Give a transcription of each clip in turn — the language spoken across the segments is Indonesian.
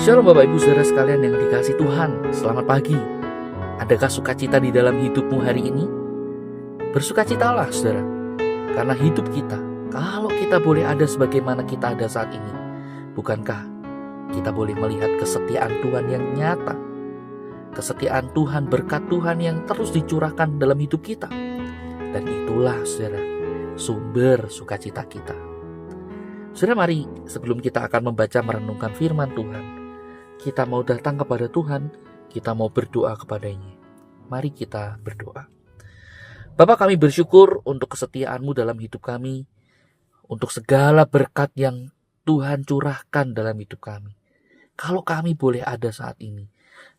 Shalom Bapak Ibu Saudara sekalian yang dikasihi Tuhan. Selamat pagi. Adakah sukacita di dalam hidupmu hari ini? Bersukacitalah saudara, karena hidup kita, kalau kita boleh ada sebagaimana kita ada saat ini, bukankah kita boleh melihat kesetiaan Tuhan yang nyata, kesetiaan Tuhan, berkat Tuhan yang terus dicurahkan dalam hidup kita. Dan itulah saudara, sumber sukacita kita. Saudara, mari sebelum kita akan membaca merenungkan firman Tuhan, kita mau datang kepada Tuhan, kita mau berdoa kepadanya. Mari kita berdoa. Bapa, kami bersyukur untuk kesetiaan-Mu dalam hidup kami, untuk segala berkat yang Tuhan curahkan dalam hidup kami. Kalau kami boleh ada saat ini,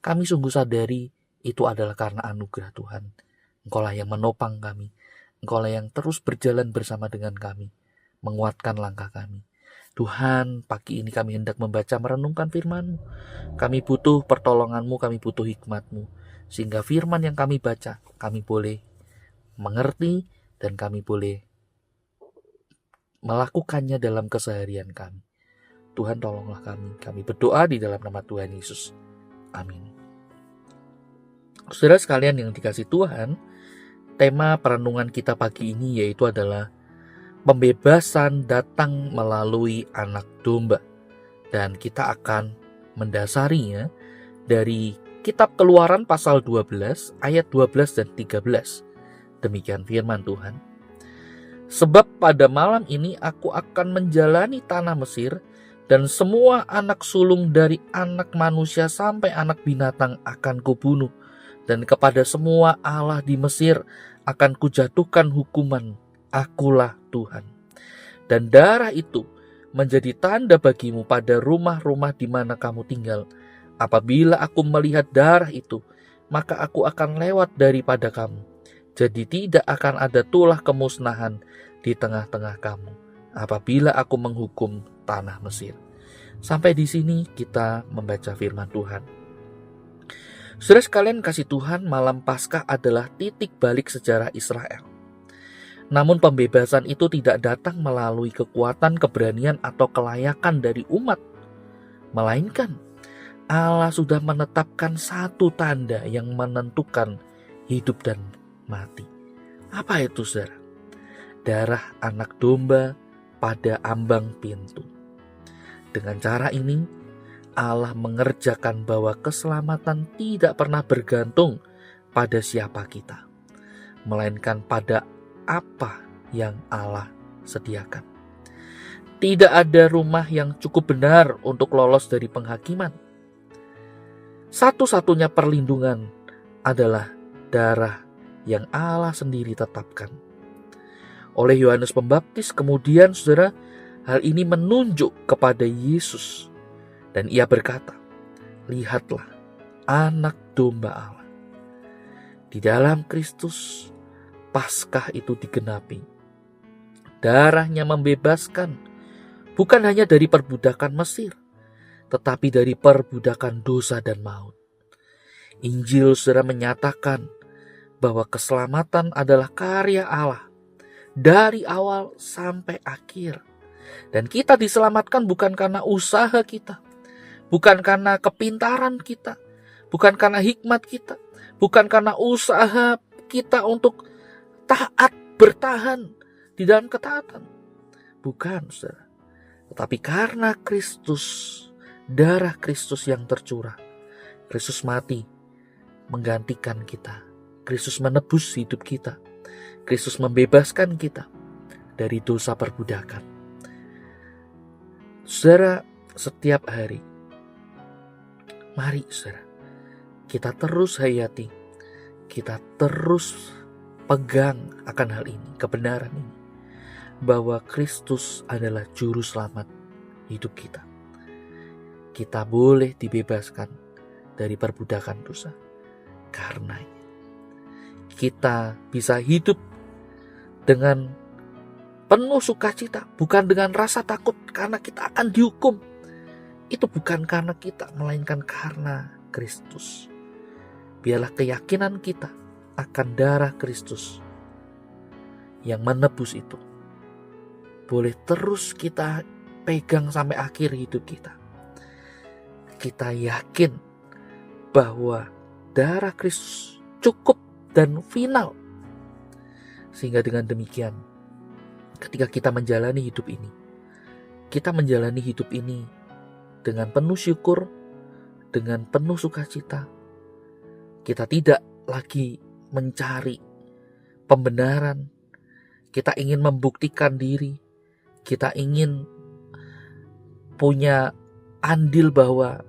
kami sungguh sadari itu adalah karena anugerah Tuhan. Engkaulah yang menopang kami, Engkaulah yang terus berjalan bersama dengan kami, menguatkan langkah kami. Tuhan, pagi ini kami hendak membaca merenungkan firman-Mu. Kami butuh pertolongan-Mu, kami butuh hikmat-Mu. Sehingga firman yang kami baca, kami boleh mengerti dan kami boleh melakukannya dalam keseharian kami. Tuhan, tolonglah kami berdoa di dalam nama Tuhan Yesus. Amin. Saudara sekalian yang dikasihi Tuhan, tema perenungan kita pagi ini yaitu adalah pembebasan datang melalui anak domba. Dan kita akan mendasarinya dari kitab Keluaran pasal 12 ayat 12 dan 13. Demikian firman Tuhan. Sebab pada malam ini aku akan menjalani tanah Mesir, dan semua anak sulung dari anak manusia sampai anak binatang akan kubunuh, dan kepada semua allah di Mesir akan kujatuhkan hukuman. Akulah Tuhan. Dan darah itu menjadi tanda bagimu pada rumah-rumah di mana kamu tinggal. Apabila aku melihat darah itu, maka aku akan lewat daripada kamu. Jadi tidak akan ada tulah kemusnahan di tengah-tengah kamu apabila aku menghukum tanah Mesir. Sampai di sini kita membaca firman Tuhan. Saudara sekalian kasih Tuhan, malam Paskah adalah titik balik sejarah Israel. Namun pembebasan itu tidak datang melalui kekuatan, keberanian, atau kelayakan dari umat. Melainkan Allah sudah menetapkan satu tanda yang menentukan hidup dan mati. Apa itu saudara? Darah anak domba pada ambang pintu. Dengan cara ini Allah mengerjakan bahwa keselamatan tidak pernah bergantung pada siapa kita, melainkan pada apa yang Allah sediakan. Tidak ada rumah yang cukup benar untuk lolos dari penghakiman. Satu-satunya perlindungan adalah darah yang Allah sendiri tetapkan. Oleh Yohanes Pembaptis kemudian saudara, hal ini menunjuk kepada Yesus. Dan ia berkata, lihatlah anak domba Allah. Di dalam Kristus Paskah itu digenapi. Darahnya membebaskan bukan hanya dari perbudakan Mesir, tetapi dari perbudakan dosa dan maut. Injil saudara menyatakan bahwa keselamatan adalah karya Allah dari awal sampai akhir. Dan kita diselamatkan bukan karena usaha kita, bukan karena kepintaran kita, bukan karena hikmat kita, bukan karena usaha kita untuk taat, bertahan di dalam ketaatan. Bukan, saudara. Tetapi karena Kristus, darah Kristus yang tercurah. Kristus mati menggantikan kita. Kristus menebus hidup kita. Kristus membebaskan kita dari dosa perbudakan. Saudara, setiap hari, mari saudara, kita terus hayati, kita terus pegang akan hal ini, kebenaran ini, bahwa Kristus adalah juru selamat hidup kita. Kita boleh dibebaskan dari perbudakan dosa. Karena kita bisa hidup dengan penuh sukacita, bukan dengan rasa takut karena kita akan dihukum. Itu bukan karena kita, melainkan karena Kristus. Biarlah keyakinan kita akan darah Kristus yang menebus itu boleh terus kita pegang sampai akhir hidup kita. kita yakin bahwa darah Kristus cukup dan final. Sehingga dengan demikian, ketika kita menjalani hidup ini, kita menjalani hidup ini dengan penuh syukur, dengan penuh sukacita. Kita tidak lagi mencari pembenaran. Kita ingin membuktikan diri. Kita ingin punya andil bahwa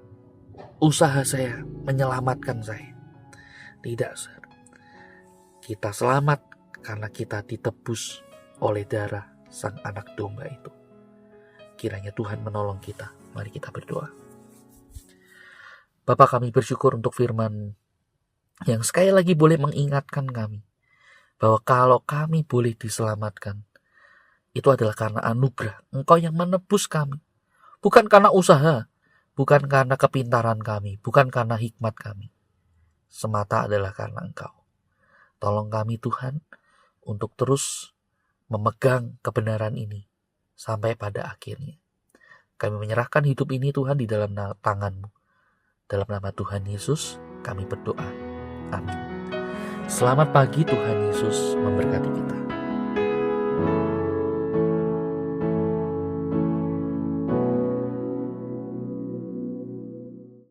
usaha saya menyelamatkan saya. Tidak, saudara. Kita selamat karena kita ditebus oleh darah sang anak domba itu. Kiranya Tuhan menolong kita. Mari kita berdoa. Bapa, kami bersyukur untuk firman yang sekali lagi boleh mengingatkan kami bahwa kalau kami boleh diselamatkan, itu adalah karena anugerah. Engkau yang menebus kami. Bukan karena usaha, bukan karena kepintaran kami, bukan karena hikmat kami. Semata adalah karena Engkau. Tolong kami Tuhan untuk terus memegang kebenaran ini sampai pada akhirnya. Kami menyerahkan hidup ini Tuhan di dalam tangan-Mu. Dalam nama Tuhan Yesus kami berdoa. Amin. Selamat pagi, Tuhan Yesus memberkati kita.